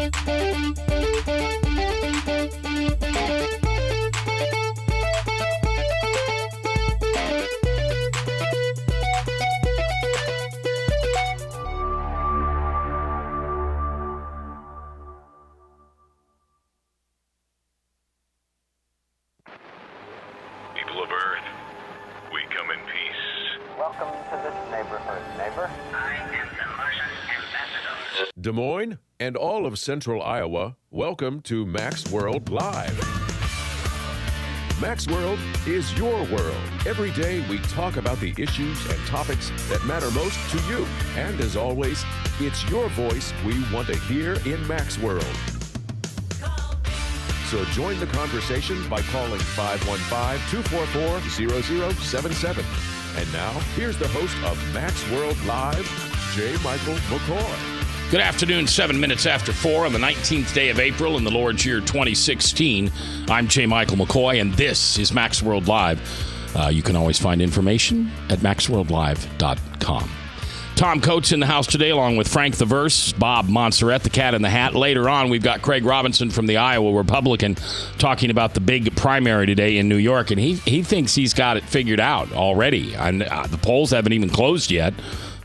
People of Earth, we come in peace. Welcome to this neighborhood, neighbor. I am the Martian ambassador. Des Moines and all of central Iowa, welcome to Max World Live. Max World is your world. Every day we talk about the issues and topics that matter most to you. And as always, it's your voice we want to hear in Max World. So join the conversation by calling 515-244-0077. And now, here's the host of Max World Live, J. Michael McCoy. Good afternoon, 7 minutes after 4 on the 19th day of April in the Lord's year 2016. I'm J. Michael McCoy, and this is Max World Live. You can always find information at maxworldlive.com. Tom Coates in the house today, along with Frank the Verse, Bob Montserrat, the Cat in the Hat. Later on, we've got Craig Robinson from the Iowa Republican talking about the big primary today in New York, and he thinks he's got it figured out already. And the polls haven't even closed yet.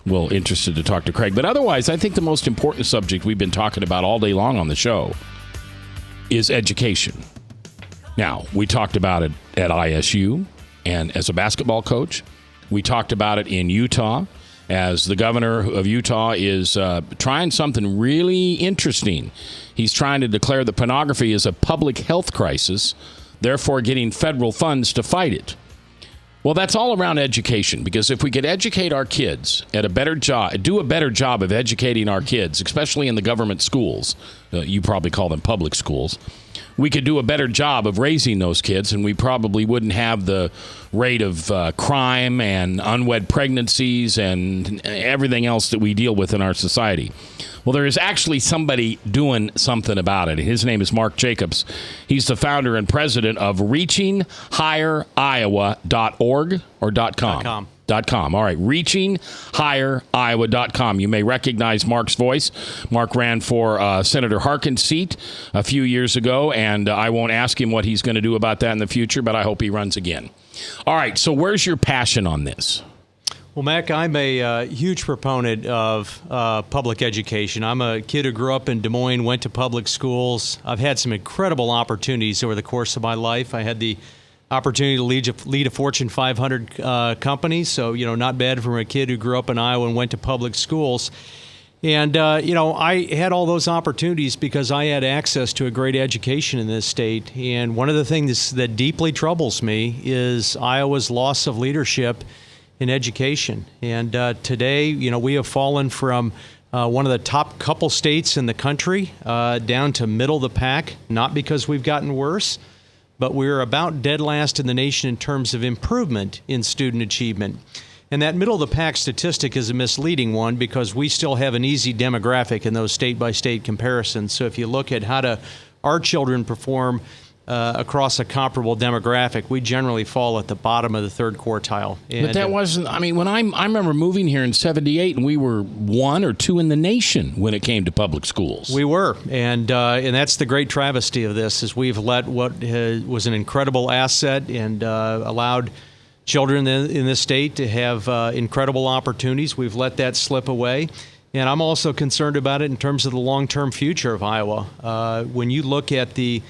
Well, interested to talk to Craig. But otherwise, I think the most important subject we've been talking about all day long on the show is education. Now, we talked about it at ISU and as a basketball coach. We talked about it in Utah as the governor of Utah is trying something really interesting. He's trying to declare that pornography is a public health crisis, therefore getting federal funds to fight it. Well, that's all around education, because if we could educate our kids at a better job, do a better job of educating our kids, especially in the government schools, you probably call them public schools, we could do a better job of raising those kids, and we probably wouldn't have the rate of crime and unwed pregnancies and everything else that we deal with in our society. Well, there is actually somebody doing something about it. His name is Mark Jacobs. He's the founder and president of ReachingHigherIowa.org or .com. .com. All right, ReachingHigherIowa.com. You may recognize Mark's voice. Mark ran for Senator Harkin's seat a few years ago, and I won't ask him what he's going to do about that in the future, but I hope he runs again. All right, so where's your passion on this? Well, Mac, I'm a huge proponent of public education. I'm a kid who grew up in Des Moines, went to public schools. I've had some incredible opportunities over the course of my life. I had the opportunity to lead a Fortune 500 company, so, not bad from a kid who grew up in Iowa and went to public schools. And, I had all those opportunities because I had access to a great education in this state. And one of the things that deeply troubles me is Iowa's loss of leadership in education. And today, we have fallen from one of the top couple states in the country down to middle of the pack, not because we've gotten worse, but we're about dead last in the nation in terms of improvement in student achievement. And that middle of the pack statistic is a misleading one because we still have an easy demographic in those state-by-state comparisons. So if you look at how do our children perform across a comparable demographic, we generally fall at the bottom of the third quartile. And, but that wasn't, when I remember moving here in 78, and we were 1 or 2 in the nation when it came to public schools. We were, and that's the great travesty of this, is we've let what was an incredible asset and allowed children in this state to have incredible opportunities. We've let that slip away. And I'm also concerned about it in terms of the long-term future of Iowa. When you look at the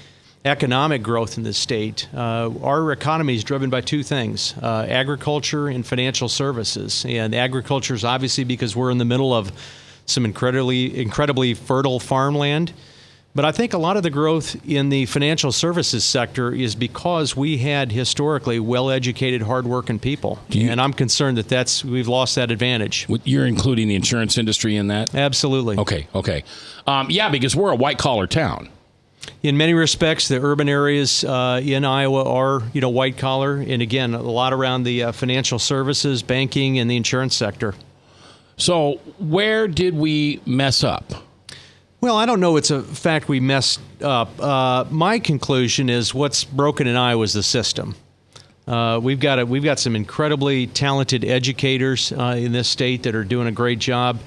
economic growth in this state, our economy is driven by two things, agriculture and financial services. And agriculture is obviously because we're in the middle of some incredibly fertile farmland. But I think a lot of the growth in the financial services sector is because we had historically well-educated, hard-working people. And I'm concerned that we've lost that advantage. You're including the insurance industry in that? Absolutely. Okay. Yeah, because we're a white-collar town. In many respects, the urban areas in Iowa are, white collar, and again, a lot around the financial services, banking, and the insurance sector. So, where did we mess up? Well, I don't know. It's a fact we messed up. My conclusion is what's broken in Iowa is the system. We've got some incredibly talented educators in this state that are doing a great job.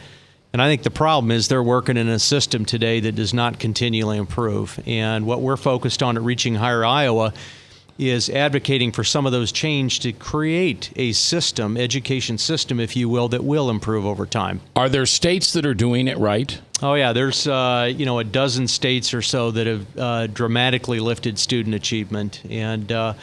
And I think the problem is they're working in a system today that does not continually improve. And what we're focused on at Reaching Higher Iowa is advocating for some of those change to create a system, education system, if you will, that will improve over time. Are there states that are doing it right? Oh, yeah. There's, a dozen states or so that have dramatically lifted student achievement. And, a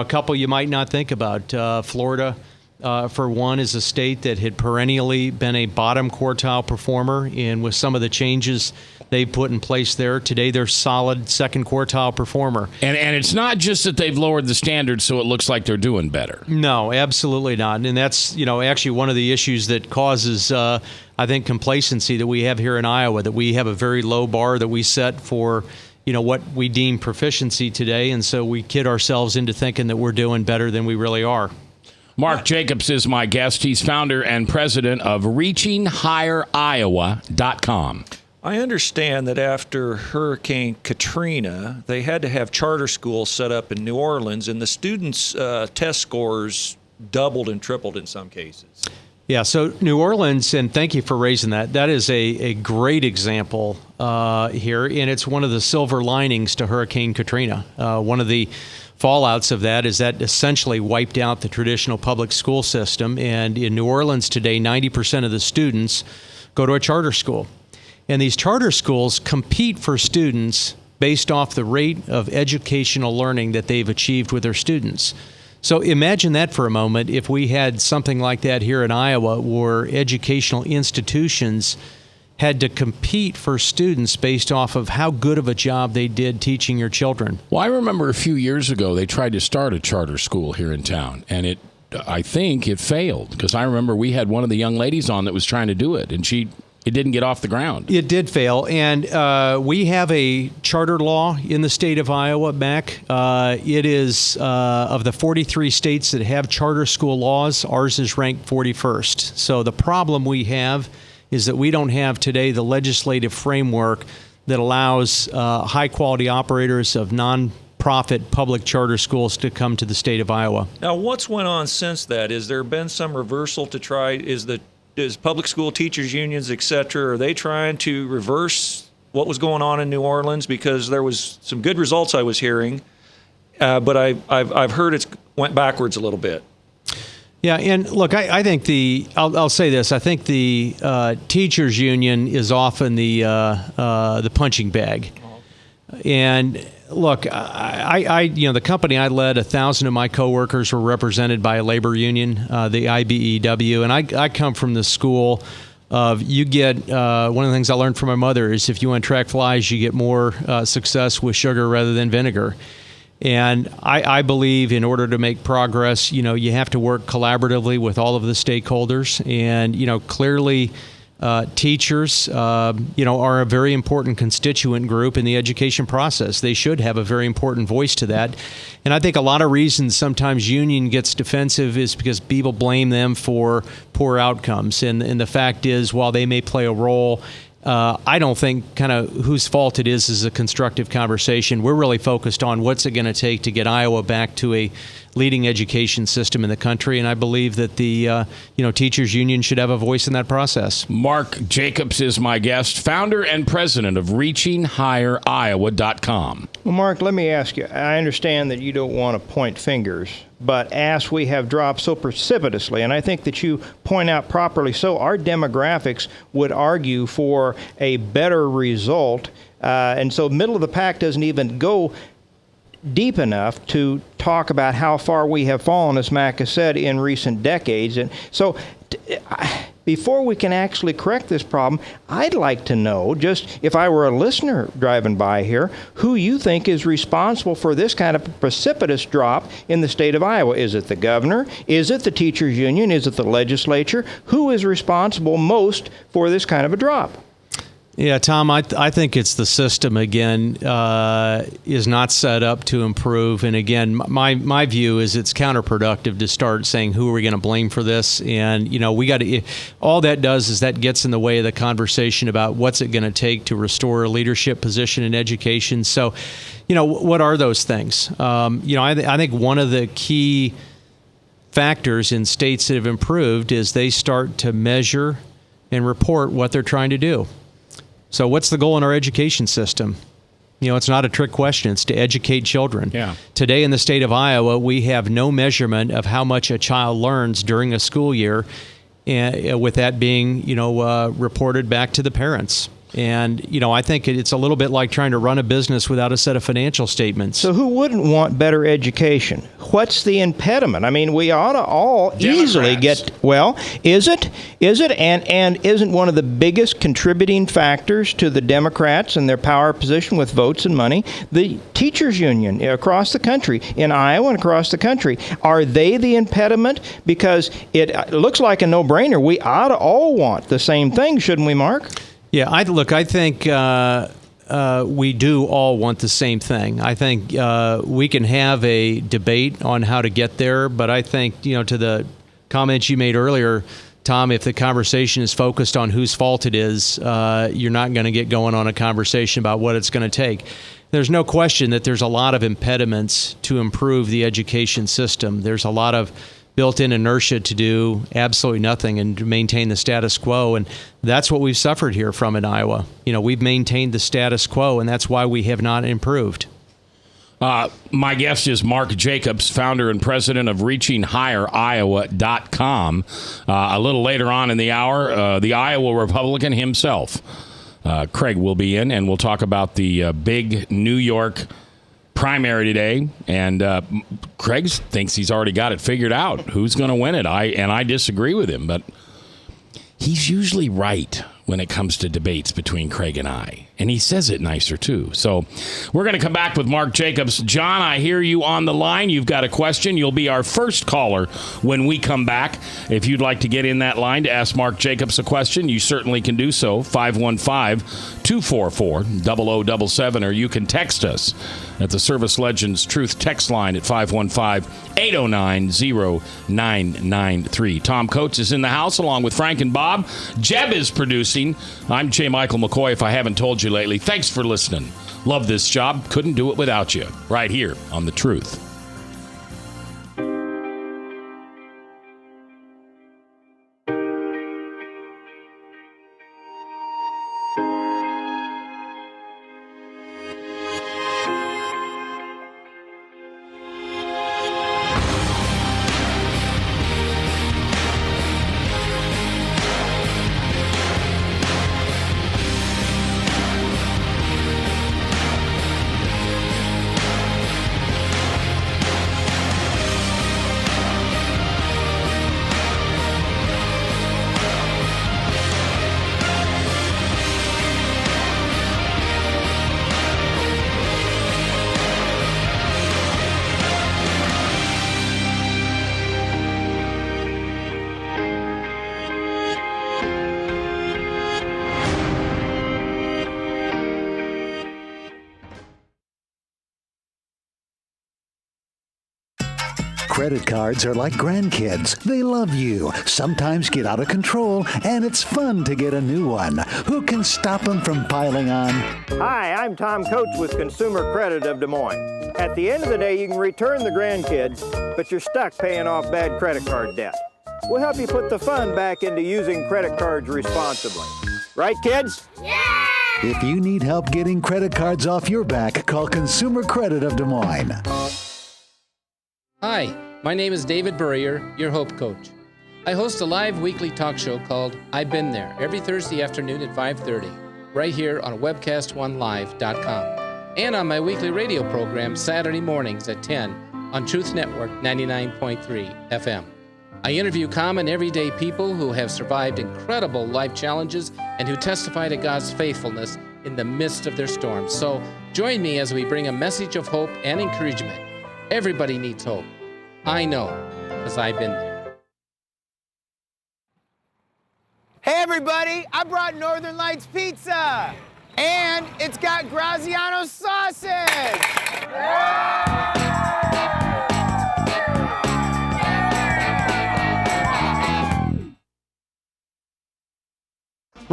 couple you might not think about. Florida, for one, is a state that had perennially been a bottom quartile performer. And with some of the changes they put in place there, today they're solid second quartile performer. And it's not just that they've lowered the standards so it looks like they're doing better. No, absolutely not. And that's, actually one of the issues that causes, I think, complacency that we have here in Iowa, that we have a very low bar that we set for, what we deem proficiency today. And so we kid ourselves into thinking that we're doing better than we really are. Mark Jacobs is my guest. He's founder and president of ReachingHigherIowa.com. I understand that after Hurricane Katrina, they had to have charter schools set up in New Orleans, and the students' test scores doubled and tripled in some cases. Yeah, so New Orleans, and thank you for raising that. That is a great example here, and it's one of the silver linings to Hurricane Katrina. One of the fallouts of that is that essentially wiped out the traditional public school system, and in New Orleans today, 90% of the students go to a charter school. And these charter schools compete for students based off the rate of educational learning that they've achieved with their students. So imagine that for a moment if we had something like that here in Iowa, where educational institutions had to compete for students based off of how good of a job they did teaching your children. Well, I remember a few years ago they tried to start a charter school here in town, and I think it failed, because I remember we had one of the young ladies on that was trying to do it, and it didn't get off the ground. It did fail, and we have a charter law in the state of Iowa, Mac. It is, of the 43 states that have charter school laws, ours is ranked 41st. So the problem we have is that we don't have today the legislative framework that allows high-quality operators of non-profit public charter schools to come to the state of Iowa. Now, what's went on since that? Has there been some reversal to try? Is public school teachers unions, et cetera, are they trying to reverse what was going on in New Orleans? Because there was some good results I was hearing, but I've heard it's went backwards a little bit. Yeah, and look, I think I'll say this. I think the teachers union is often the punching bag. And look, the company I led, 1,000 of my coworkers were represented by a labor union, the IBEW, and I come from the school of you get one of the things I learned from my mother is if you want to track flies, you get more success with sugar rather than vinegar. And I believe in order to make progress, you have to work collaboratively with all of the stakeholders. And, clearly teachers, are a very important constituent group in the education process. They should have a very important voice to that. And I think a lot of reasons sometimes union gets defensive is because people blame them for poor outcomes. And the fact is, while they may play a role, I don't think kind of whose fault it is a constructive conversation. We're really focused on what's it going to take to get Iowa back to a leading education system in the country, and I believe that the teachers union should have a voice in that process. Mark Jacobs is my guest, founder and president of ReachingHigherIowa.com. Well, Mark, let me ask you. I understand that you don't want to point fingers, but as we have dropped so precipitously, and I think that you point out properly so, our demographics would argue for a better result, and so middle of the pack doesn't even go deep enough to talk about how far we have fallen, as Mac has said, in recent decades. And so before we can actually correct this problem, I'd like to know, just if I were a listener driving by here, who you think is responsible for this kind of precipitous drop in the state of Iowa. Is it the governor? Is it the teachers union? Is it the legislature? Who is responsible most for this kind of a drop? Yeah, Tom, I think it's the system, again, is not set up to improve. And again, my view is it's counterproductive to start saying who are we going to blame for this. And, we got to, all that does is that gets in the way of the conversation about what's it going to take to restore a leadership position in education. So, what are those things? I think one of the key factors in states that have improved is they start to measure and report what they're trying to do. So what's the goal in our education system? It's not a trick question. It's to educate children. Yeah. Today in the state of Iowa, we have no measurement of how much a child learns during a school year, and with that being, reported back to the parents. And, I think it's a little bit like trying to run a business without a set of financial statements. So who wouldn't want better education? What's the impediment? I mean, we ought to all easily get, is it? And isn't one of the biggest contributing factors to the Democrats and their power position with votes and money the teachers union across the country, in Iowa and across the country? Are they the impediment? Because it looks like a no-brainer. We ought to all want the same thing, shouldn't we, Mark? Yeah, I think we do all want the same thing. I think we can have a debate on how to get there, but I think, to the comments you made earlier, Tom, if the conversation is focused on whose fault it is, you're not going to get going on a conversation about what it's going to take. There's no question that there's a lot of impediments to improve the education system. There's a lot of built-in inertia to do absolutely nothing and to maintain the status quo. And that's what we've suffered here from in Iowa. We've maintained the status quo, and that's why we have not improved. My guest is Mark Jacobs, founder and president of ReachingHigherIowa.com. A little later on in the hour, the Iowa Republican himself, Craig, will be in, and we'll talk about the big New York primary today, and Craig thinks he's already got it figured out who's going to win it. I disagree with him, but he's usually right when it comes to debates between Craig and I, and he says it nicer too. So we're going to come back with Mark Jacobs. John, I hear you on the line. You've got a question. You'll be our first caller when we come back. If you'd like to get in that line to ask Mark Jacobs a question, you certainly can do so. 515-244-0077, or you can text us at the Service Legends Truth text line at 515-809-0993. Tom Coates is in the house along with Frank and Bob. Jeb is producing. I'm J. Michael McCoy, if I haven't told you lately. Thanks for listening. Love this job. Couldn't do it without you. Right here on The Truth. Credit cards are like grandkids. They love you, sometimes get out of control, and it's fun to get a new one. Who can stop them from piling on? Hi, I'm Tom Coates with Consumer Credit of Des Moines. At the end of the day, you can return the grandkids, but you're stuck paying off bad credit card debt. We'll help you put the fun back into using credit cards responsibly. Right, kids? Yeah! If you need help getting credit cards off your back, call Consumer Credit of Des Moines. Hi, my name is David Burrier, your Hope Coach. I host a live weekly talk show called I've Been There every Thursday afternoon at 5:30, right here on webcast1live.com, and on my weekly radio program Saturday mornings at 10 on Truth Network 99.3 FM. I interview common everyday people who have survived incredible life challenges and who testify to God's faithfulness in the midst of their storms. So join me as we bring a message of hope and encouragement. Everybody needs hope. I know, because I've been there. Hey everybody, I brought Northern Lights Pizza! And it's got Graziano sausage!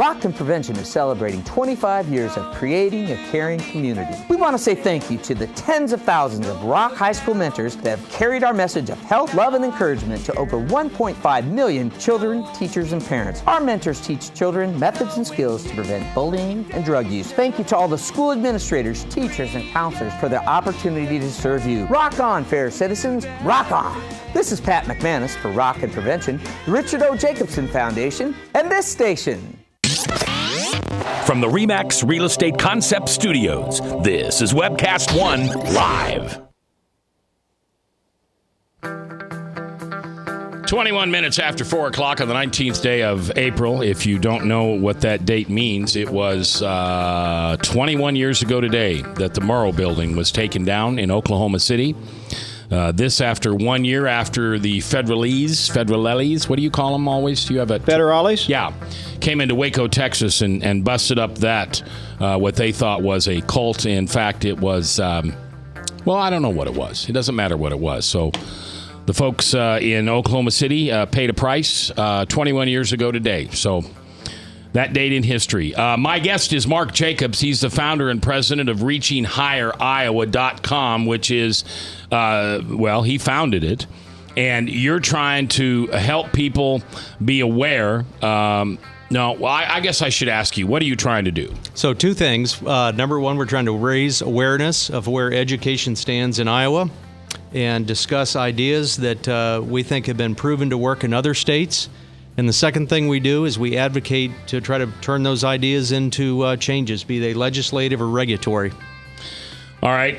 Rockton Prevention is celebrating 25 years of creating a caring community. We want to say thank you to the tens of thousands of Rock High School mentors that have carried our message of health, love, and encouragement to over 1.5 million children, teachers, and parents. Our mentors teach children methods and skills to prevent bullying and drug use. Thank you to all the school administrators, teachers, and counselors for their opportunity to serve you. Rock on, fair citizens. Rock on. This is Pat McManus for Rockton Prevention, the Richard O. Jacobson Foundation, and this station. From the RE/MAX Real Estate Concept Studios, this is Webcast One Live. 21 minutes after 4 o'clock on the 19th day of April. If you don't know what that date means, it was 21 years ago today that the Murrow Building was taken down in Oklahoma City. This after 1 year after the Federales, what do you call them always? Do you have a Federales? Yeah. Came into Waco, Texas, and busted up that, what they thought was a cult. In fact, it was, well, I don't know what it was. It doesn't matter what it was. So the folks in Oklahoma City paid a price 21 years ago today. So that date in history. My guest is Mark Jacobs. He's the founder and president of ReachingHigherIowa.com, which is, well, he founded it. And you're trying to help people be aware. I guess I should ask you, what are you trying to do? So 2 things. Number one, we're trying to raise awareness of where education stands in Iowa and discuss ideas that we think have been proven to work in other states. And the second thing we do is we advocate to try to turn those ideas into changes, be they legislative or regulatory. All right.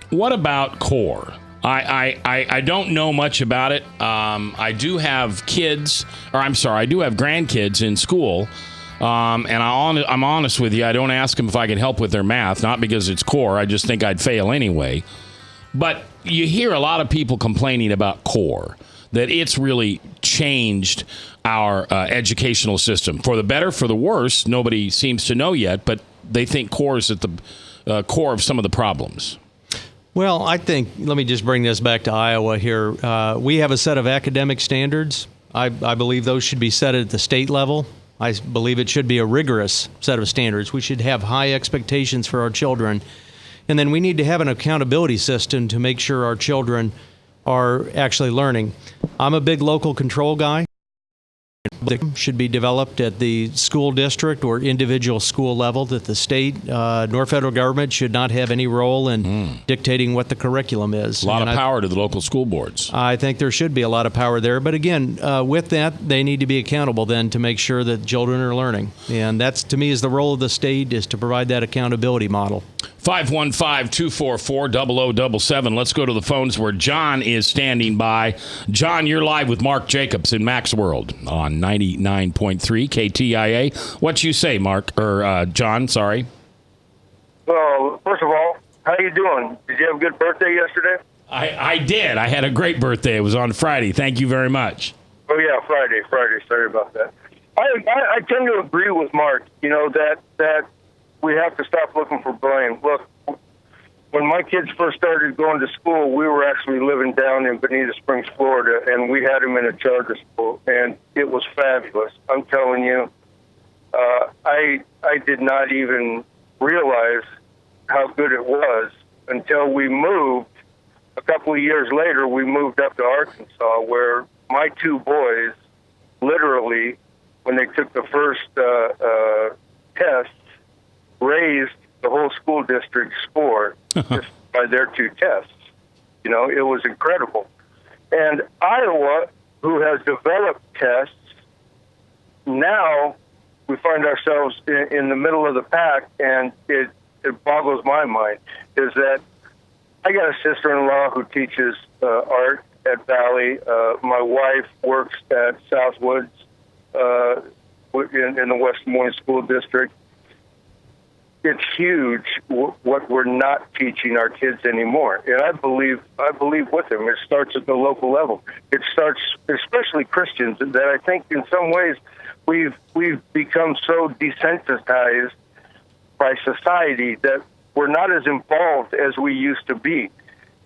What about CORE? I don't know much about it. I do have I do have grandkids in school. And I'm honest with you, I don't ask them if I can help with their math, not because it's CORE. I just think I'd fail anyway. But you hear a lot of people complaining about CORE, that it's really changed our educational system. For the better, for the worse, nobody seems to know yet, but they think CORE is at the core of some of the problems. Well, I think, let me just bring this back to Iowa here. We have a set of academic standards. I believe those should be set at the state level. I believe it should be a rigorous set of standards. We should have high expectations for our children. And then we need to have an accountability system to make sure our children are actually learning. I'm a big local control guy. Should be developed at the school district or individual school level, that the state nor federal government should not have any role in dictating what the curriculum is. A lot of power to the local school boards. I think there should be a lot of power there. But again, with that, they need to be accountable then to make sure that children are learning. And that's, to me, is the role of the state, is to provide that accountability model. 515-244-0077. Let's go to the phones where John is standing by. John, you're live with Mark Jacobs in Mac's World on 99.3 KTIA. What you say, Mark, or John, sorry. Well, first of all, how you doing? Did you have a good birthday yesterday? I did. I had a great birthday. It was on Friday. Thank you very much. Oh, yeah, Friday. Sorry about that. I tend to agree with Mark, that we have to stop looking for blame. Look, when my kids first started going to school, we were actually living down in Bonita Springs, Florida, and we had them in a charter school, and it was fabulous. I'm telling you, I did not even realize how good it was until we moved. A couple of years later, we moved up to Arkansas, where my 2 boys, literally, when they took the first tests, raised the whole school district's score just by their 2 tests. It was incredible. And Iowa, who has developed tests, now we find ourselves in the middle of the pack, and it boggles my mind, is that I got a sister-in-law who teaches art at Valley. My wife works at Southwoods in the West Des Moines School District. It's huge what we're not teaching our kids anymore, and I believe with them. It starts at the local level. It starts, especially Christians, that I think in some ways we've become so desensitized by society that we're not as involved as we used to be.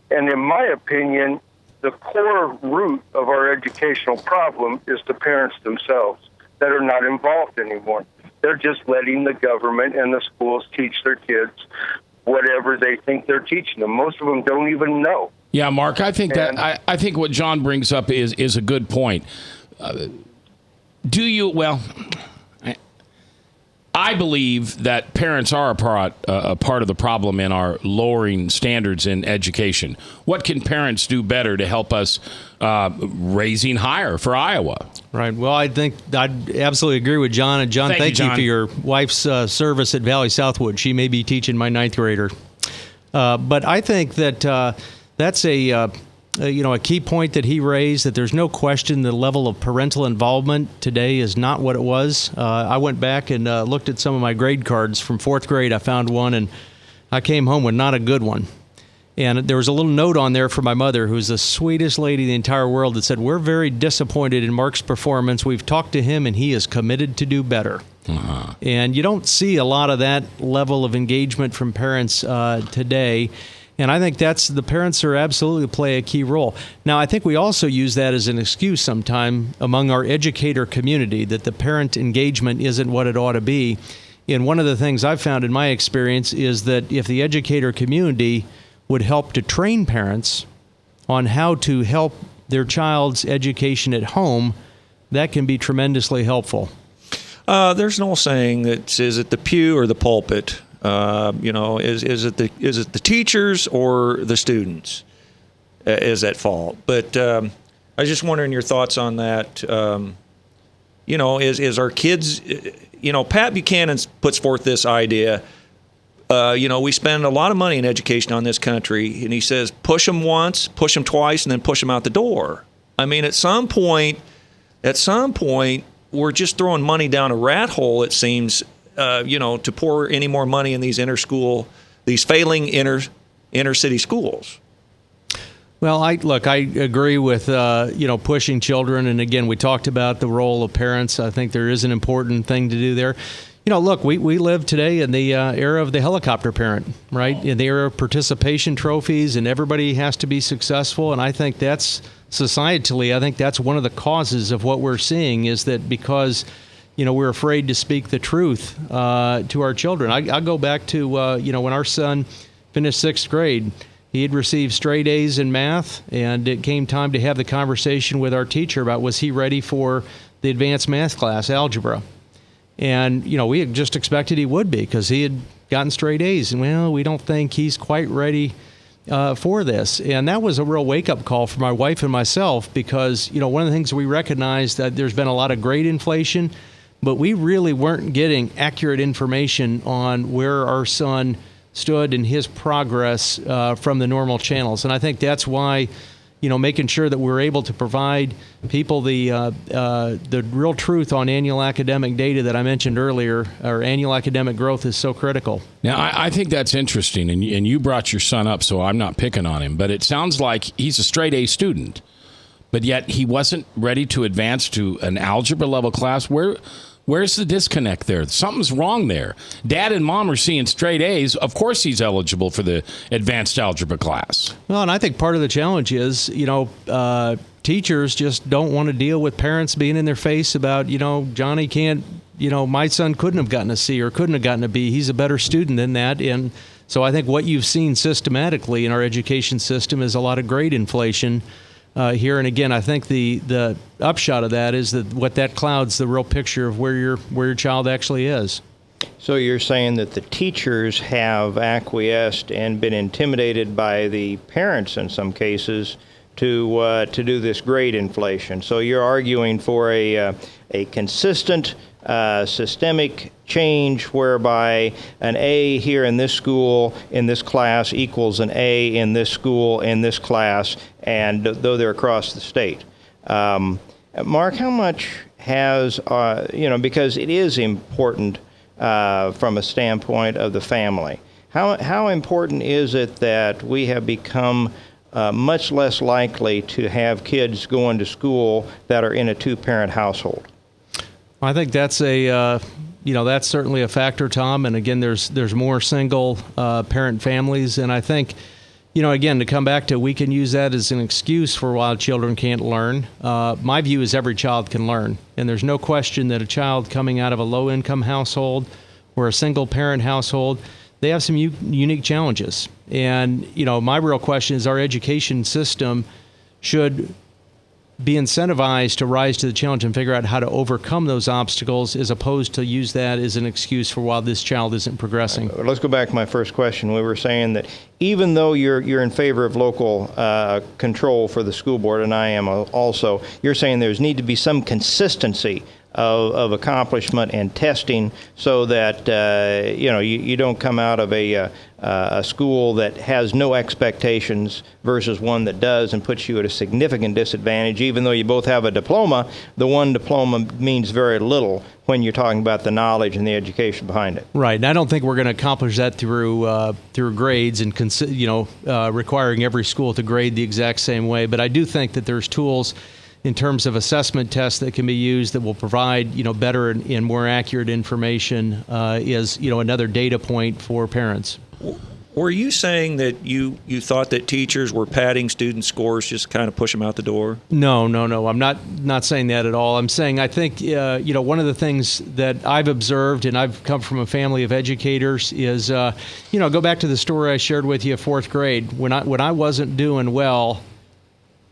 And in my opinion, the core root of our educational problem is the parents themselves that are not involved anymore. They're just letting the government and the schools teach their kids whatever they think they're teaching them. Most of them don't even know. Yeah, Mark, I think I think what John brings up is a good point. I believe that parents are a part of the problem in our lowering standards in education. What can parents do better to help us raising higher for Iowa? Right. Well, I think I'd absolutely agree with John. And John, thank you for your wife's service at Valley Southwood. She may be teaching my 9th grader. But I think that that's a key point that he raised, that there's no question the level of parental involvement today is not what it was. I went back and looked at some of my grade cards from 4th grade. I found one, and I came home with not a good one. And there was a little note on there for my mother, who's the sweetest lady in the entire world, that said, "We're very disappointed in Mark's performance. We've talked to him, and he is committed to do better." Uh-huh. And you don't see a lot of that level of engagement from parents today. And I think the parents are absolutely play a key role. Now, I think we also use that as an excuse sometime among our educator community, that the parent engagement isn't what it ought to be. And one of the things I've found in my experience is that if the educator community would help to train parents on how to help their child's education at home, that can be tremendously helpful. There's an old saying that is it the pew or the pulpit? Is it the teachers or the students is at fault? But I was just wondering your thoughts on that. Is our kids? Pat Buchanan puts forth this idea. We spend a lot of money in education on this country, and he says push them once, push them twice, and then push them out the door. I mean, at some point, we're just throwing money down a rat hole, it seems. To pour any more money in these these failing inner city schools. Well, I agree with pushing children, and again, we talked about the role of parents. I think there is an important thing to do there. We live today in the era of the helicopter parent, right? In the era of participation trophies, and everybody has to be successful. And I think that's societally, I think that's one of the causes of what we're seeing, is that because we're afraid to speak the truth to our children. I'll go back to when our son finished 6th grade. He had received straight A's in math, and it came time to have the conversation with our teacher about was he ready for the advanced math class, algebra. And, we had just expected he would be, because he had gotten straight A's. And, we don't think he's quite ready for this. And that was a real wake-up call for my wife and myself, because, one of the things we recognized that there's been a lot of grade inflation, but we really weren't getting accurate information on where our son stood in his progress from the normal channels. And I think that's why, making sure that we're able to provide people the real truth on annual academic data that I mentioned earlier, or annual academic growth, is so critical. Now, I think that's interesting, and you brought your son up, so I'm not picking on him, but it sounds like he's a straight A student, but yet he wasn't ready to advance to an algebra level class. Where's the disconnect there? Something's wrong there. Dad and Mom are seeing straight A's. Of course he's eligible for the advanced algebra class. Well, and I think part of the challenge is, teachers just don't want to deal with parents being in their face about, Johnny can't, my son couldn't have gotten a C or couldn't have gotten a B. He's a better student than that. And so I think what you've seen systematically in our education system is a lot of grade inflation here. And again, I think the upshot of that is that what that clouds the real picture of where your child actually is. So you're saying that the teachers have acquiesced and been intimidated by the parents in some cases to do this grade inflation. So you're arguing for a consistent systemic change whereby an A here in this school, in this class, equals an A in this school, in this class, and though they're across the state. Mark, how much has, because it is important from a standpoint of the family, how important is it that we have become much less likely to have kids going to school that are in a two-parent household? I think that's that's certainly a factor, Tom. And again, there's more single parent families, and I think, again, to come back to, we can use that as an excuse for why children can't learn. My view is every child can learn. And there's no question that a child coming out of a low-income household or a single-parent household, they have some unique challenges. And, my real question is, our education system should be incentivized to rise to the challenge and figure out how to overcome those obstacles, as opposed to use that as an excuse for why this child isn't progressing. Let's go back to my first question. We were saying that even though you're in favor of local control for the school board, and I am also, you're saying there's need to be some consistency of accomplishment and testing, so that you don't come out of a school that has no expectations versus one that does, and puts you at a significant disadvantage. Even though you both have a diploma, the one diploma means very little when you're talking about the knowledge and the education behind it. Right, and I don't think we're going to accomplish that through grades and requiring every school to grade the exact same way. But I do think that there's tools in terms of assessment tests that can be used that will provide, better and more accurate information as, another data point for parents. Were you saying that you thought that teachers were padding student scores just to kind of push them out the door? No. I'm not saying that at all. I'm saying I think, one of the things that I've observed, and I've come from a family of educators, is, go back to the story I shared with you, 4th grade. When I wasn't doing well,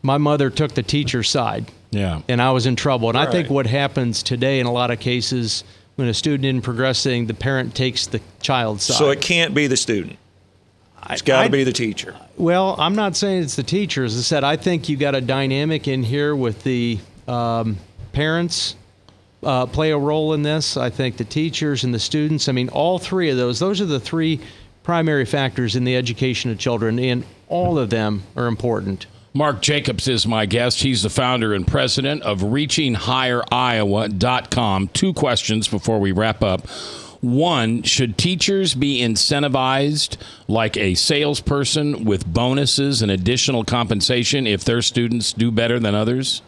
my mother took the teacher's side. Yeah. And I was in trouble. And Right. I think what happens today in a lot of cases, when a student isn't progressing, the parent takes the child's side. So it can't be the student. It's got to be the teacher. Well, I'm not saying it's the teacher. As I said, I think you got a dynamic in here with the parents play a role in this. I think the teachers and the students, all three of those are the three primary factors in the education of children, and all of them are important. Mark Jacobs is my guest. He's the founder and president of ReachingHigherIowa.com. 2 questions before we wrap up. 1, should teachers be incentivized like a salesperson with bonuses and additional compensation if their students do better than others?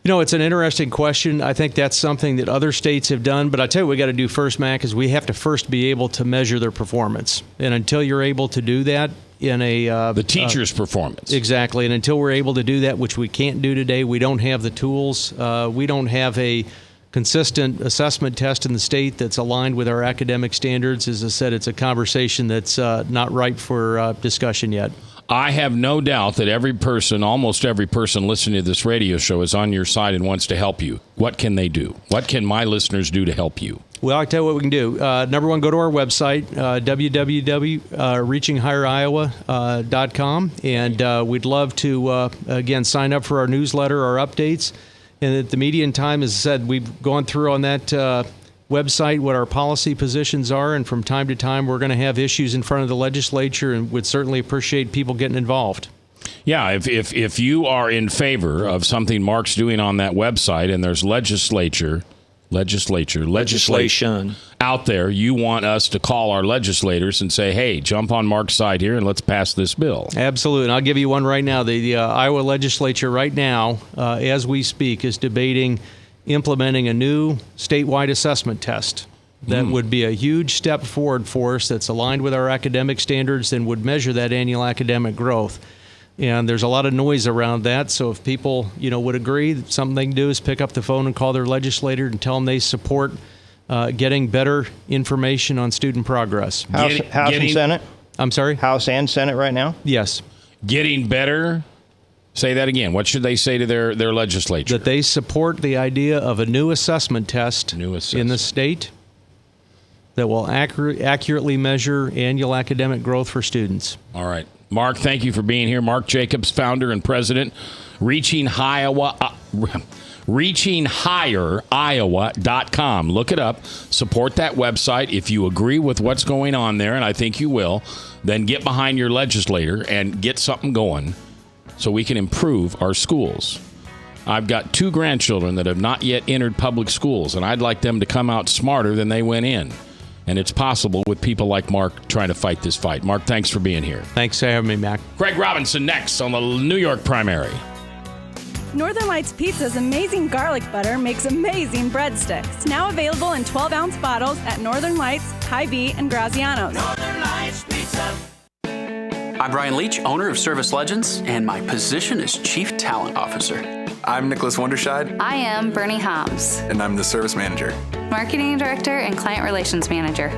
It's an interesting question. I think that's something that other states have done. But I tell you what we got to do first, Mac, is we have to first be able to measure their performance. And until you're able to do that in the teacher's performance. Exactly. And until we're able to do that, which we can't do today, we don't have the tools. We don't have a consistent assessment test in the state that's aligned with our academic standards. As I said, it's a conversation that's not ripe for discussion yet. I have no doubt that almost every person listening to this radio show is on your side and wants to help you. What can they do? What can my listeners do to help you? Well, I'll tell you what we can do. Number one, go to our website, www.reachinghigheriowa.com, and we'd love to, again, sign up for our newsletter, our updates. And at the median time, as I said, we've gone through on that website what our policy positions are, and from time to time we're going to have issues in front of the legislature, and would certainly appreciate people getting involved. Yeah, if you are in favor of something Mark's doing on that website, and there's legislation out there, you want us to call our legislators and say, hey, jump on Mark's side here and let's pass this bill. Absolutely. And I'll give you one right now. The Iowa legislature right now, as we speak, is debating implementing a new statewide assessment test. That would be a huge step forward for us, that's aligned with our academic standards and would measure that annual academic growth. And there's a lot of noise around that, so if people, would agree, something they can do is pick up the phone and call their legislator and tell them they support getting better information on student progress. House and Senate? I'm sorry? House and Senate right now? Yes. Getting better? Say that again. What should they say to their legislature? That they support the idea of a new assessment test in the state that will accurately measure annual academic growth for students. All right. Mark, thank you for being here. Mark Jacobs, founder and president, ReachingHigherIowa.com. Look it up. Support that website. If you agree with what's going on there, and I think you will, then get behind your legislator and get something going so we can improve our schools. I've got 2 grandchildren that have not yet entered public schools, and I'd like them to come out smarter than they went in. And it's possible with people like Mark trying to fight this fight. Mark, thanks for being here. Thanks for having me, Mac. Craig Robinson next on the New York primary. Northern Lights Pizza's amazing garlic butter makes amazing breadsticks. Now available in 12-ounce bottles at Northern Lights, Hy-Vee, and Graziano's. Northern Lights Pizza. I'm Brian Leach, owner of Service Legends, and my position is Chief Talent Officer. I'm Nicholas Wonderscheid. I am Bernie Hobbs, And I'm the Service Manager. Marketing Director and Client Relations Manager.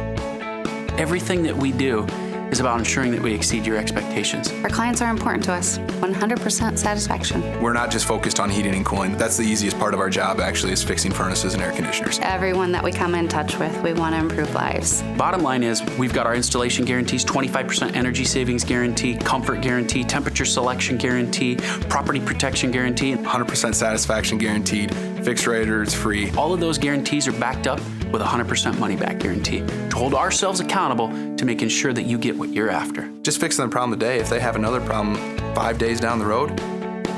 Everything that we do is about ensuring that we exceed your expectations. Our clients are important to us. 100% satisfaction. We're not just focused on heating and cooling. That's the easiest part of our job, actually, is fixing furnaces and air conditioners. Everyone that we come in touch with, we want to improve lives. Bottom line is, we've got our installation guarantees, 25% energy savings guarantee, comfort guarantee, temperature selection guarantee, property protection guarantee. 100% satisfaction guaranteed. Fixed rate or it's free. All of those guarantees are backed up with a 100% money back guarantee to hold ourselves accountable to making sure that you get what you're after. Just fixing the problem today. If they have another problem 5 days down the road,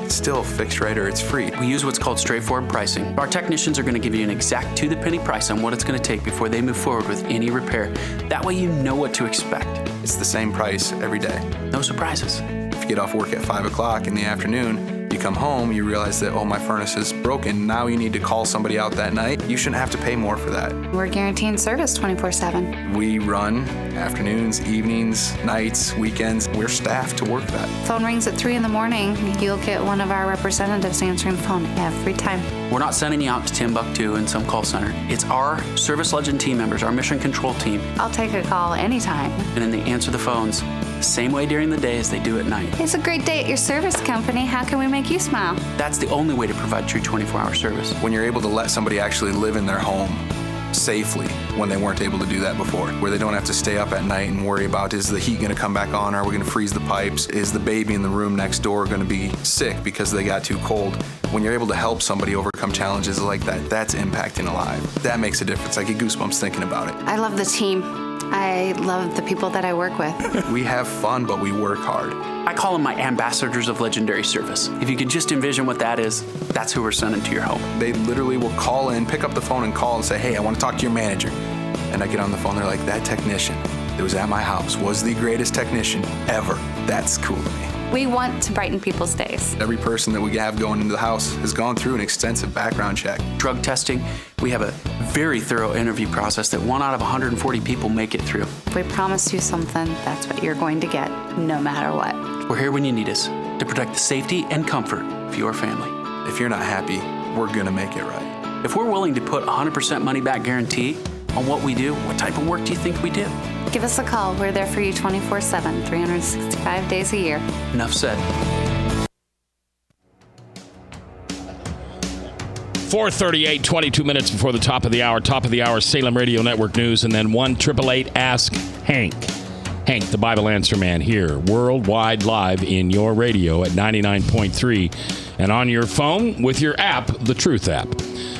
it's still fixed rate or it's free. We use what's called straightforward pricing. Our technicians are going to give you an exact to-the-penny price on what it's going to take before they move forward with any repair. That way you know what to expect. It's the same price every day. No surprises. If you get off work at 5 o'clock in the afternoon, you come home, you realize that, oh, my furnace is broken. Now you need to call somebody out that night. You shouldn't have to pay more for that. We're guaranteeing service 24/7. We run afternoons, evenings, nights, weekends. We're staffed to work that. Phone rings at 3 in the morning. You'll get one of our representatives answering the phone every time. We're not sending you out to Timbuktu in some call center. It's our Service Legend team members, our mission control team. I'll take a call anytime. And then they answer the phones the same way during the day as they do at night. It's a great day at your service company. How can we make you smile? That's the only way to provide true 24-hour service. When you're able to let somebody actually live in their home safely when they weren't able to do that before, where they don't have to stay up at night and worry about, is the heat going to come back on? Are we going to freeze the pipes? Is the baby in the room next door going to be sick because they got too cold? When you're able to help somebody overcome challenges like that, that's impacting a life. That makes a difference. I get goosebumps thinking about it. I love the team. I love the people that I work with. We have fun, but we work hard. I call them my ambassadors of legendary service. If you could just envision what that is, that's who we're sending to your home. They literally will call in, pick up the phone and call and say, hey, I want to talk to your manager. And I get on the phone, they're like, that technician that was at my house was the greatest technician ever. That's cool to me. We want to brighten people's days. Every person that we have going into the house has gone through an extensive background check. Drug testing, we have a very thorough interview process that 1 out of 140 people make it through. If we promise you something, that's what you're going to get, no matter what. We're here when you need us to protect the safety and comfort of your family. If you're not happy, we're gonna make it right. If we're willing to put 100% money back guarantee on what we do, what type of work do you think we do? Give us a call. We're there for you 24/7, 365 days a year. Enough said. 4:38, 22 minutes before the top of the hour. Top of the hour, Salem Radio Network News, and then 1-888 Ask Hank. Hank, the Bible Answer Man, here worldwide live in your radio at 99.3 and on your phone with your app, the Truth app.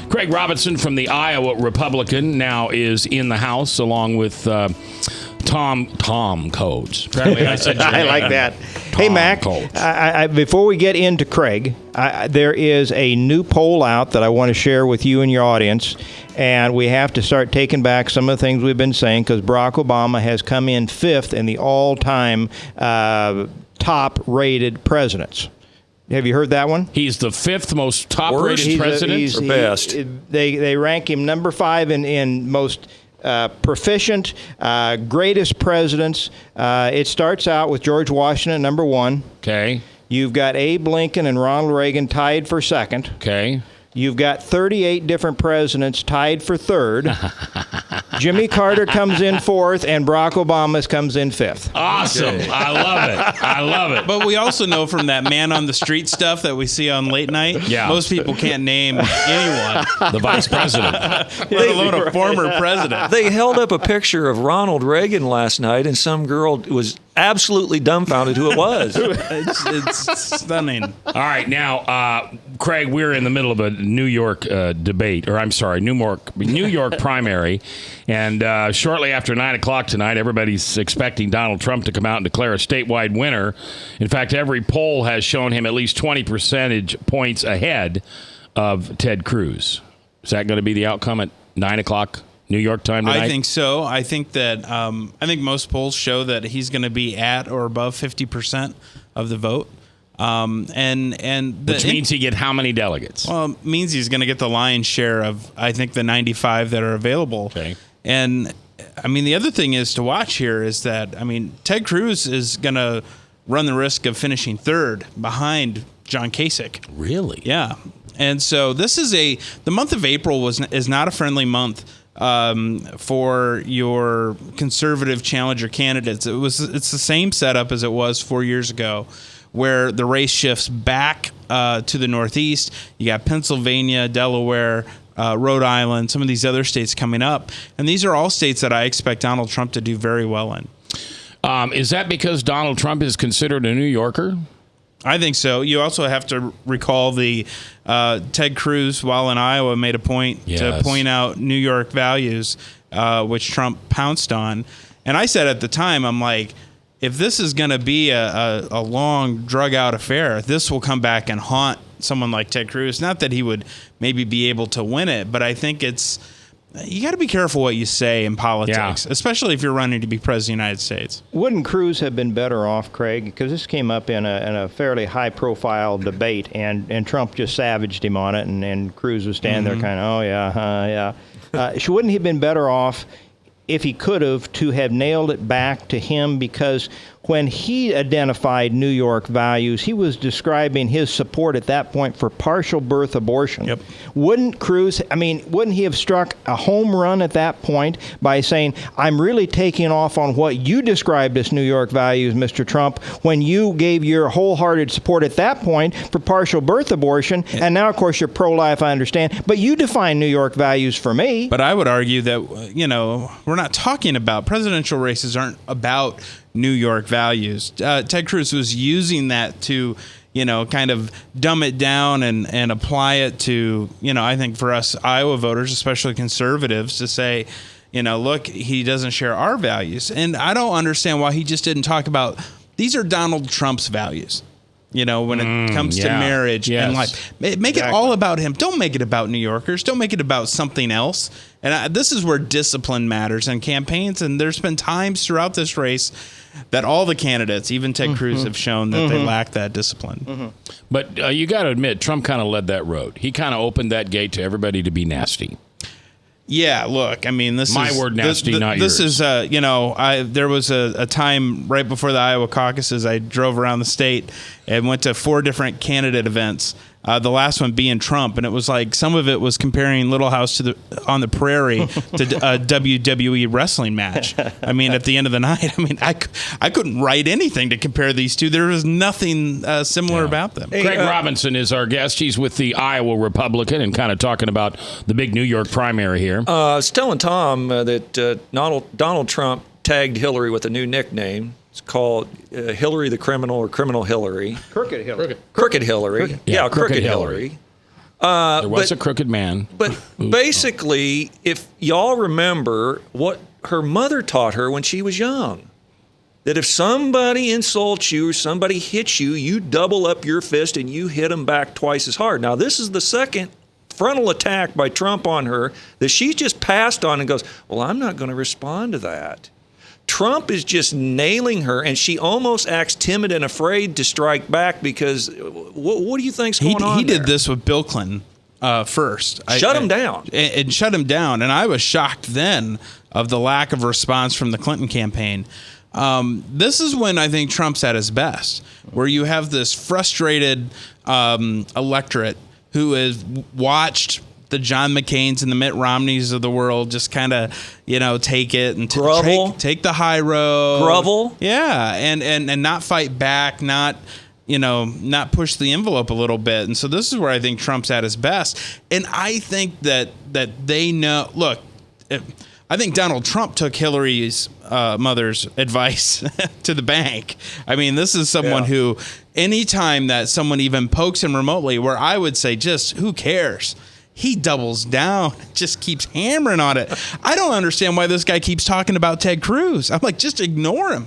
Craig Robinson from the Iowa Republican now is in the House along with Tom Coates. Apparently I said your I name. like that. Tom Hey, Mac, Coates. before we get into Craig, there is a new poll out that I want to share with you and your audience, and we have to start taking back some of the things we've been saying because Barack Obama has come in 5th in the all-time top-rated presidents. Have you heard that one? He's the 5th most top-rated president or best? They rank him number 5 in most proficient, greatest presidents. It starts out with George Washington, number 1. Okay. You've got Abe Lincoln and Ronald Reagan tied for 2nd. Okay. You've got 38 different presidents tied for 3rd. Jimmy Carter comes in 4th, and Barack Obama comes in 5th. Awesome. Okay. I love it. I love it. But we also know from that man on the street stuff that we see on late night, most people can't name anyone. The vice president. Let alone a former president. They held up a picture of Ronald Reagan last night, and some girl was absolutely dumbfounded who it was. It's stunning. All right, now, Craig, we're in the middle of a New York debate, or I'm sorry, New York primary, and shortly after 9 o'clock tonight, everybody's expecting Donald Trump to come out and declare a statewide winner. In fact, every poll has shown him at least 20 percentage points ahead of Ted Cruz. Is that going to be the outcome at 9 o'clock New York time tonight? I think so. I think that I think most polls show that he's going to be at or above 50% of the vote. Which means he get how many delegates? Well, it means he's going to get the lion's share of, I think, the 95 that are available. Okay. And, I mean, the other thing is to watch here is that, I mean, Ted Cruz is going to run the risk of finishing third behind John Kasich. Really? Yeah. And so this is the month of April is not a friendly month for your conservative challenger candidates. It's the same setup as it was 4 years ago, where the race shifts back to the Northeast. You got Pennsylvania, Delaware, Rhode Island, some of these other states coming up. And these are all states that I expect Donald Trump to do very well in. Is that because Donald Trump is considered a New Yorker? I think so. You also have to recall the Ted Cruz, while in Iowa, made a point to point out New York values, which Trump pounced on. And I said at the time, I'm like, if this is going to be a long, drug-out affair, this will come back and haunt someone like Ted Cruz. Not that he would maybe be able to win it, but I think you got to be careful what you say in politics, especially if you're running to be president of the United States. Wouldn't Cruz have been better off, Craig? Because this came up in a fairly high-profile debate, and Trump just savaged him on it, and Cruz was standing there kind of, wouldn't he have been better off if he could have to have nailed it back to him? Because when he identified New York values, he was describing his support at that point for partial birth abortion. Yep. Wouldn't he have struck a home run at that point by saying, I'm really taking off on what you described as New York values, Mr. Trump, when you gave your wholehearted support at that point for partial birth abortion, and now, of course, you're pro-life, I understand, but you define New York values for me. But I would argue that, we're not talking about, presidential races aren't about New York values. Ted Cruz was using that to, kind of dumb it down and apply it to, I think for us Iowa voters, especially conservatives, to say, look, he doesn't share our values. And I don't understand why he just didn't talk about, these are Donald Trump's values. When it comes to marriage and life. Make it all about him. Don't make it about New Yorkers. Don't make it about something else. And this is where discipline matters in campaigns. And there's been times throughout this race that all the candidates, even Ted Cruz, have shown that they lack that discipline. But you got to admit, Trump kind of led that road. He kind of opened that gate to everybody to be nasty. Yeah, look, I mean, this my is... word nasty, not this yours. is, there was a time right before the Iowa caucuses, I drove around the state and went to 4 different candidate events. The last one being Trump, and it was like some of it was comparing Little House on the Prairie to a WWE wrestling match. I mean, at the end of the night, I couldn't write anything to compare these two. There was nothing similar about them. Hey, Craig Robinson is our guest. He's with the Iowa Republican and kind of talking about the big New York primary here. I was telling Tom that Donald Trump tagged Hillary with a new nickname. It's called Hillary the Criminal or Criminal Hillary. Crooked Hillary. Crooked Hillary. Yeah, Crooked Hillary. There was a crooked man. But basically, if y'all remember what her mother taught her when she was young, that if somebody insults you or somebody hits you, you double up your fist and you hit them back twice as hard. Now, this is the second frontal attack by Trump on her that she just passed on and goes, well, I'm not going to respond to that. Trump is just nailing her, and she almost acts timid and afraid to strike back because what do you think's going on? He did this with Bill Clinton first. Shut him down. And shut him down. And I was shocked then of the lack of response from the Clinton campaign. This is when I think Trump's at his best, where you have this frustrated electorate who has watched the John McCains and the Mitt Romneys of the world just kind of, take it and take the high road. Grovel. Yeah, and not fight back, not push the envelope a little bit. And so this is where I think Trump's at his best. And I think that they know, look, I think Donald Trump took Hillary's mother's advice to the bank. I mean, this is someone who, anytime that someone even pokes him remotely, where I would say, just who cares? He doubles down, just keeps hammering on it. I don't understand why this guy keeps talking about Ted Cruz. I'm like, just ignore him.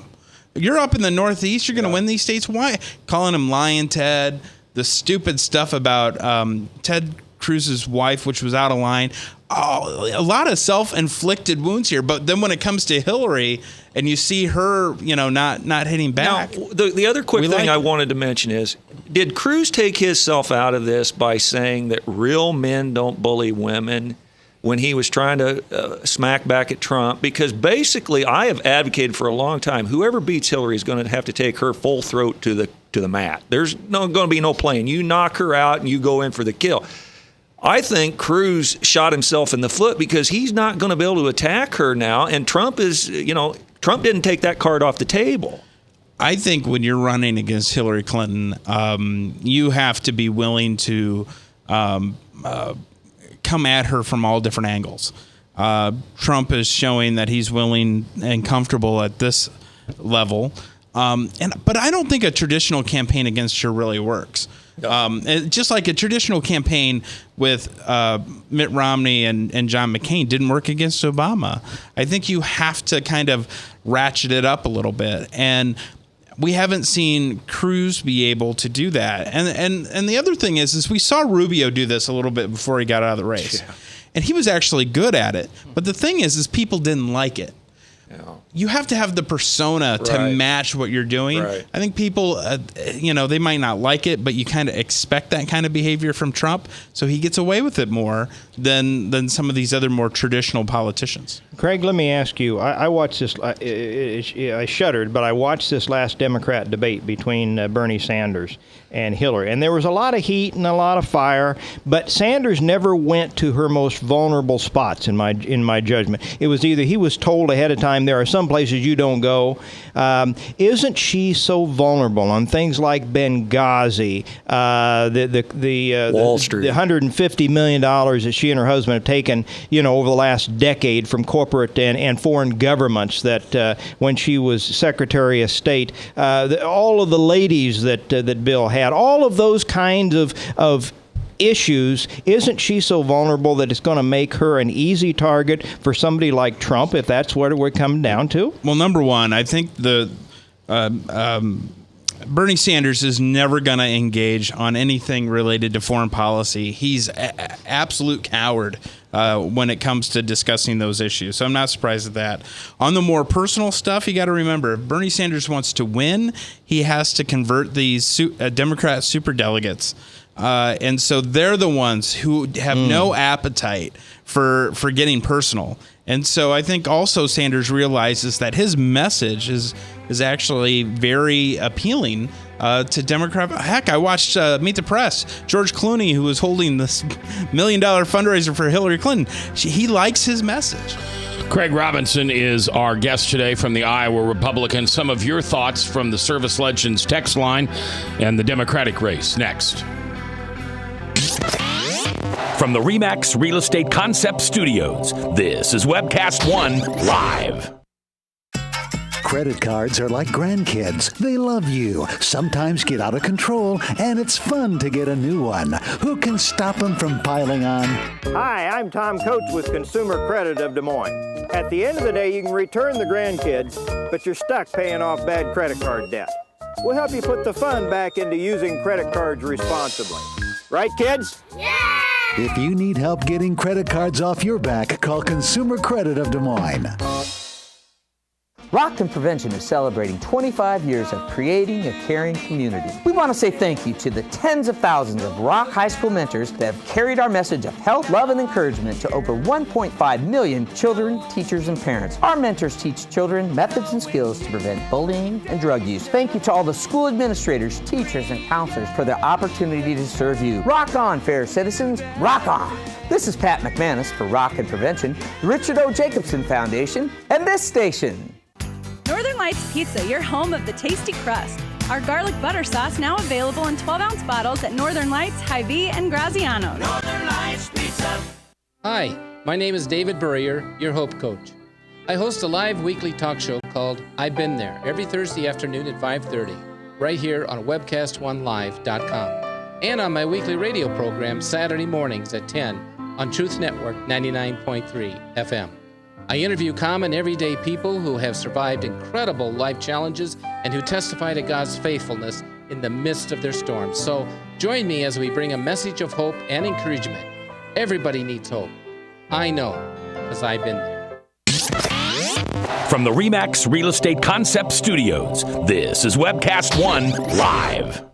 You're up in the Northeast. You're going to win these states. Why? Calling him Lion Ted, the stupid stuff about Ted Cruz's wife, which was out of line. Oh, a lot of self-inflicted wounds here. But then when it comes to Hillary and you see her, not hitting back. Now, the other quick thing I wanted to mention is, did Cruz take himself out of this by saying that real men don't bully women? when he was trying to smack back at Trump, because basically I have advocated for a long time, whoever beats Hillary is going to have to take her full throat to the mat. There's going to be no playing. You knock her out and you go in for the kill. I think Cruz shot himself in the foot because he's not going to be able to attack her now, and Trump didn't take that card off the table. I think when you're running against Hillary Clinton, you have to be willing to come at her from all different angles. Trump is showing that he's willing and comfortable at this level. But I don't think a traditional campaign against her really works. Just like a traditional campaign with Mitt Romney and John McCain didn't work against Obama. I think you have to kind of ratchet it up a little bit. And we haven't seen Cruz be able to do that. And the other thing is we saw Rubio do this a little bit before he got out of the race. Yeah. And he was actually good at it. But the thing is people didn't like it. You have to have the persona to match what you're doing. Right. I think people, they might not like it, but you kind of expect that kind of behavior from Trump, so he gets away with it more than some of these other more traditional politicians. Craig, let me ask you. I watched this. I shuddered, but I watched this last Democrat debate between Bernie Sanders and Hillary, and there was a lot of heat and a lot of fire. But Sanders never went to her most vulnerable spots, in my judgment. It was either he was told ahead of time there are some places you don't go. Isn't she so vulnerable on things like Benghazi, Wall Street, the $150 million that she and her husband have taken, over the last decade from corporate and foreign governments? That when she was Secretary of State, all of the ladies that Bill had, all of those kinds of issues, isn't she so vulnerable that it's going to make her an easy target for somebody like Trump, if that's what we're coming down to? Well, number one, I think Bernie Sanders is never going to engage on anything related to foreign policy. He's an absolute coward when it comes to discussing those issues. So I'm not surprised at that. On the more personal stuff, you got to remember, if Bernie Sanders wants to win, he has to convert these Democrat superdelegates. And so they're the ones who have no appetite for getting personal. And so I think also Sanders realizes that his message is actually very appealing to Democrat. Heck, I watched Meet the Press. George Clooney, who was holding this $1 million fundraiser for Hillary Clinton, he likes his message. Craig Robinson is our guest today from the Iowa Republican. Some of your thoughts from the Service Legends text line and the Democratic race next. From the RE/MAX Real Estate Concept Studios, this is Webcast One Live. Credit cards are like grandkids. They love you, sometimes get out of control, and it's fun to get a new one. Who can stop them from piling on? Hi, I'm Tom Coates with Consumer Credit of Des Moines. At the end of the day, you can return the grandkids, but you're stuck paying off bad credit card debt. We'll help you put the fun back into using credit cards responsibly. Right, kids? Yeah! If you need help getting credit cards off your back, call Consumer Credit of Des Moines. Rockton Prevention is celebrating 25 years of creating a caring community. We want to say thank you to the tens of thousands of Rock High School mentors that have carried our message of health, love, and encouragement to over 1.5 million children, teachers, and parents. Our mentors teach children methods and skills to prevent bullying and drug use. Thank you to all the school administrators, teachers, and counselors for their opportunity to serve you. Rock on, fair citizens. Rock on. This is Pat McManus for Rockton Prevention, the Richard O. Jacobson Foundation, and this station. Northern Lights Pizza, your home of the tasty crust. Our garlic butter sauce now available in 12-ounce bottles at Northern Lights, Hy-Vee, and Graziano's. Northern Lights Pizza. Hi, my name is David Burrier, your Hope Coach. I host a live weekly talk show called I've Been There every Thursday afternoon at 5:30, right here on webcast1live.com, and on my weekly radio program Saturday mornings at 10 on Truth Network 99.3 FM. I interview common everyday people who have survived incredible life challenges and who testify to God's faithfulness in the midst of their storms. So join me as we bring a message of hope and encouragement. Everybody needs hope. I know, because I've been there. From the RE/MAX Real Estate Concept Studios, this is Webcast One Live.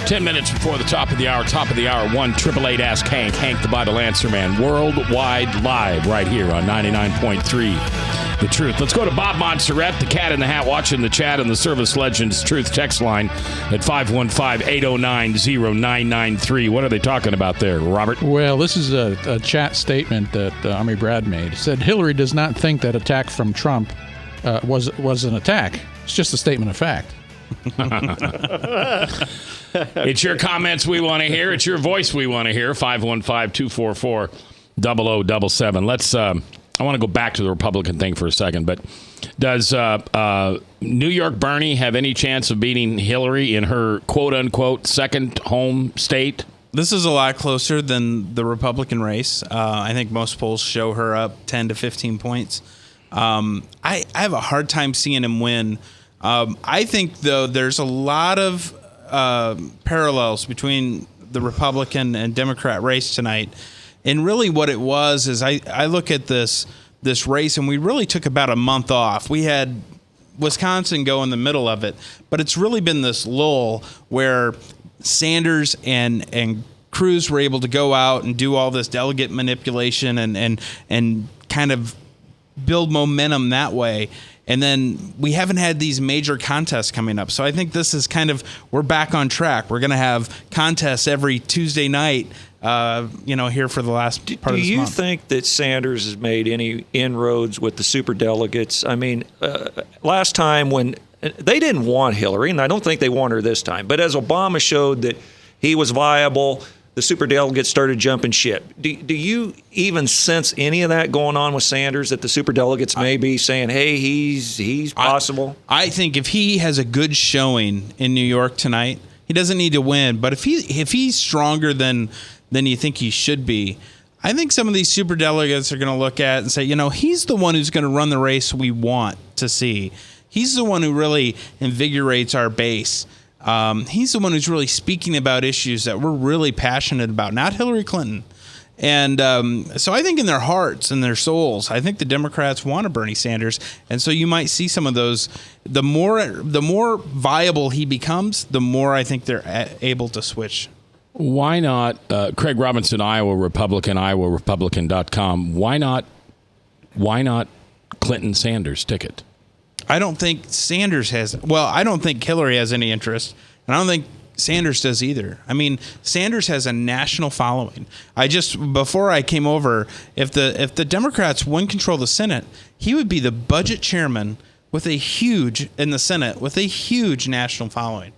10 minutes before the top of the hour, 1-888 Ask Hank, Hank the Bible Answer Man, worldwide live right here on 99.3 The Truth. Let's go to Bob Montserrat, the cat in the hat, watching the chat on the Service Legends Truth text line at 515-809-0993. What are they talking about there, Robert? Well, this is a chat statement that Army Brad made. He said, Hillary does not think that attack from Trump was an attack. It's just a statement of fact. It's your comments we want to hear. It's your voice we want to hear. 515-244-0077. Let's. I want to go back to the Republican thing for a second, but does New York Bernie have any chance of beating Hillary in her quote-unquote second home state? This is a lot closer than the Republican race. I think most polls show her up 10 to 15 points. I have a hard time seeing him win. I think, though, there's a lot of parallels between the Republican and Democrat race tonight. And really what it was is I look at this race, and we really took about a month off. We had Wisconsin go in the middle of it, but it's really been this lull where Sanders and Cruz were able to go out and do all this delegate manipulation and kind of build momentum that way. And then we haven't had these major contests coming up. So I think this is we're back on track. We're going to have contests every Tuesday night, here for the last part of this month. Do you think that Sanders has made any inroads with the superdelegates? I mean, last time when they didn't want Hillary, and I don't think they want her this time, but as Obama showed that he was viable, the superdelegates started jumping ship. Do you even sense any of that going on with Sanders, that the superdelegates may be saying, hey, he's possible? I think if he has a good showing in New York tonight, he doesn't need to win. But if he's stronger than you think he should be, I think some of these superdelegates are going to look at it and say, he's the one who's going to run the race we want to see. He's the one who really invigorates our base. He's the one who's really speaking about issues that we're really passionate about, not Hillary Clinton. And so I think in their hearts and their souls, I think the Democrats want a Bernie Sanders. And so you might see some of those. The more viable he becomes, the more I think they're able to switch. Why not, Craig Robinson, Iowa Republican, IowaRepublican.com, why not Clinton Sanders ticket? I don't think Sanders I don't think Hillary has any interest, and I don't think Sanders does either. I mean, Sanders has a national following. Before I came over, if the Democrats win control of the Senate, he would be the budget chairman in the Senate with a huge national following.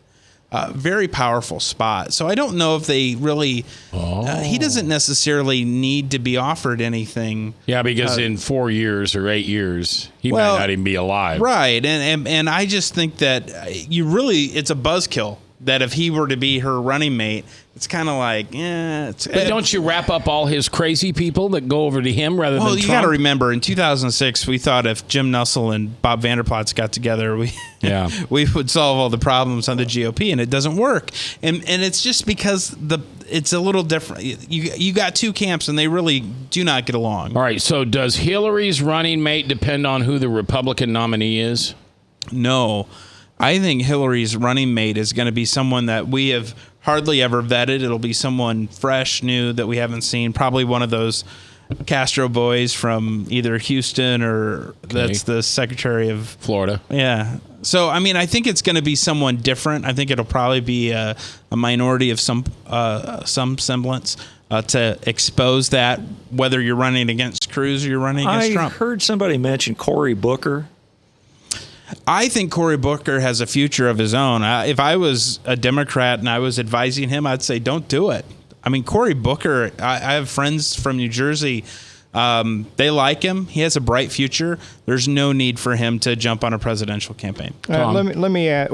Very powerful spot. So I don't know if they really. He doesn't necessarily need to be offered anything. Yeah, because in 4 years or 8 years, he might not even be alive. Right, and I just think that it's a buzzkill. That if he were to be her running mate, it's kind of like, But don't you wrap up all his crazy people that go over to him rather than Trump? Well, you got to remember, in 2006, we thought if Jim Nussle and Bob Vanderplatz got together, we would solve all the problems on the GOP, and it doesn't work. And it's just because it's a little different. You got two camps, and they really do not get along. All right, so does Hillary's running mate depend on who the Republican nominee is? No. I think Hillary's running mate is going to be someone that we have hardly ever vetted. It'll be someone fresh, new, that we haven't seen. Probably one of those Castro boys from either Houston or that's the Secretary of Florida. Yeah. So, I mean, I think it's going to be someone different. I think it'll probably be a minority of some semblance to expose that, whether you're running against Cruz or you're running against Trump. I heard somebody mention Cory Booker. I think Cory Booker has a future of his own. If I was a Democrat and I was advising him, I'd say don't do it. I mean, Cory Booker, I have friends from New Jersey. They like him. He has a bright future. There's no need for him to jump on a presidential campaign. Let me add,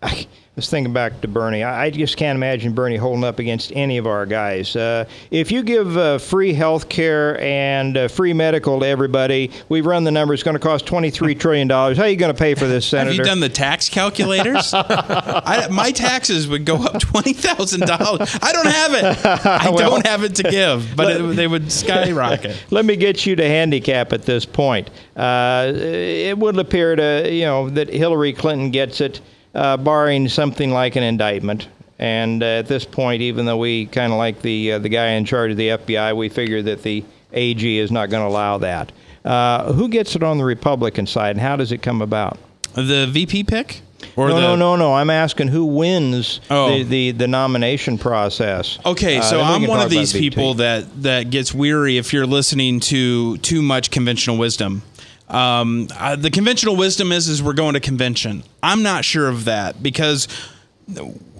I was thinking back to Bernie. I just can't imagine Bernie holding up against any of our guys. If you give free health care and free medical to everybody, we've run the numbers, it's going to cost $23 trillion. How are you going to pay for this, Senator? Have you done the tax calculators? My taxes would go up $20,000. I don't have it. I don't have it to give, but they would skyrocket. Let me get you to handicap at this point. It would appear that Hillary Clinton gets it. Barring something like an indictment. And at this point, even though we kind of like the guy in charge of the FBI, we figure that the AG is not going to allow that. Who gets it on the Republican side, and how does it come about? The VP pick? Or No. I'm asking who wins the nomination process. Okay, so I'm one of these people that gets weary if you're listening to too much conventional wisdom. The conventional wisdom is we're going to convention. I'm not sure of that, because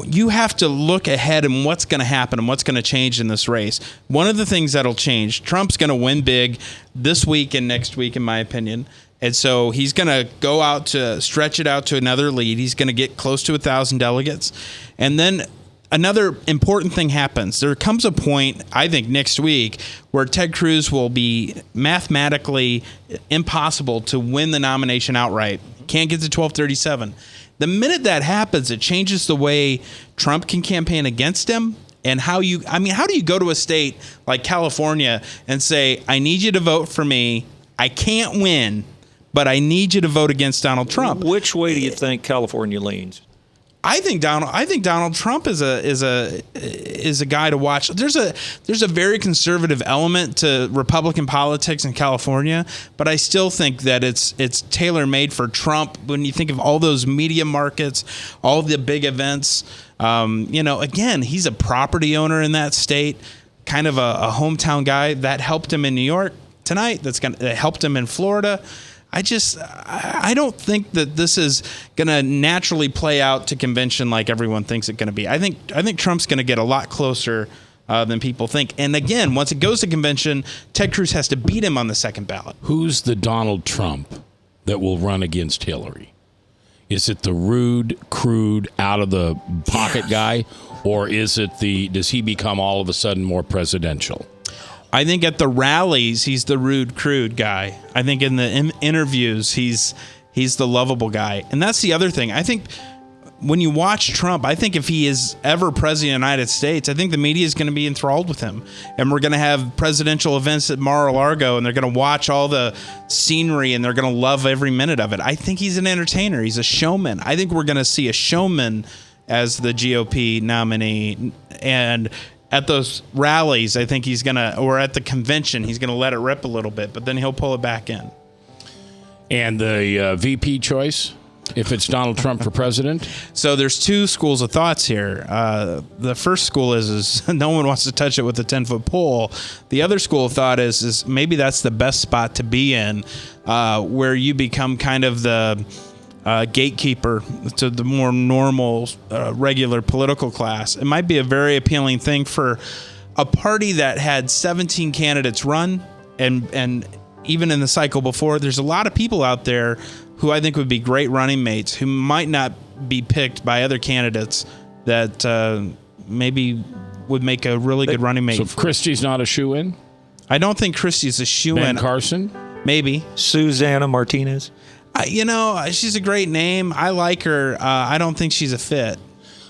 you have to look ahead and what's going to happen and what's going to change in this race. One of the things that'll change, Trump's going to win big this week and next week, in my opinion. And so he's going to go out to stretch it out to another lead. He's going to get close to 1,000 delegates. And then another important thing happens. There comes a point, I think, next week where Ted Cruz will be mathematically impossible to win the nomination outright. Can't get to 1237. The minute that happens, it changes the way Trump can campaign against him. And how do you go to a state like California and say, I need you to vote for me. I can't win, but I need you to vote against Donald Trump. Which way do you think California leans? I think Donald Trump is a guy to watch. There's a very conservative element to Republican politics in California, but I still think that it's tailor-made for Trump. When you think of all those media markets, all the big events, again, he's a property owner in that state, kind of a hometown guy that helped him in New York tonight. That helped him in Florida. I don't think that this is going to naturally play out to convention like everyone thinks it's going to be. I think Trump's going to get a lot closer than people think. And again, once it goes to convention, Ted Cruz has to beat him on the second ballot. Who's the Donald Trump that will run against Hillary? Is it the rude, crude, out of the pocket guy, or is it does he become all of a sudden more presidential? I think at the rallies, he's the rude, crude guy. I think in the interviews, he's the lovable guy. And that's the other thing. I think when you watch Trump, I think if he is ever president of the United States, I think the media is going to be enthralled with him. And we're going to have presidential events at Mar-a-Lago, and they're going to watch all the scenery, and they're going to love every minute of it. I think he's an entertainer. He's a showman. I think we're going to see a showman as the GOP nominee. And at those rallies, I think or at the convention, he's going to let it rip a little bit, but then he'll pull it back in. And the VP choice, if it's Donald Trump for president? So there's two schools of thoughts here. The first school is no one wants to touch it with a 10-foot pole. The other school of thought is maybe that's the best spot to be in, where you become kind of the gatekeeper to the more normal, regular political class. It might be a very appealing thing for a party that had 17 candidates run, and even in the cycle before, there's a lot of people out there who I think would be great running mates who might not be picked by other candidates that maybe would make a really good running mate. So Christie's not a shoe-in? I don't think Christie's a shoe-in. Ben Carson? Maybe. Susanna Martinez? She's a great name. I like her. I don't think she's a fit.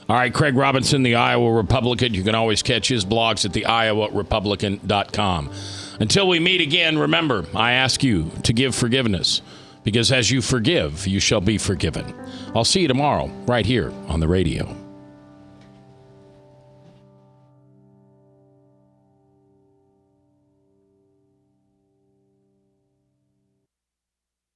All right, Craig Robinson, the Iowa Republican. You can always catch his blogs at theiowarepublican.com. Until we meet again, remember, I ask you to give forgiveness, because as you forgive, you shall be forgiven. I'll see you tomorrow right here on the radio.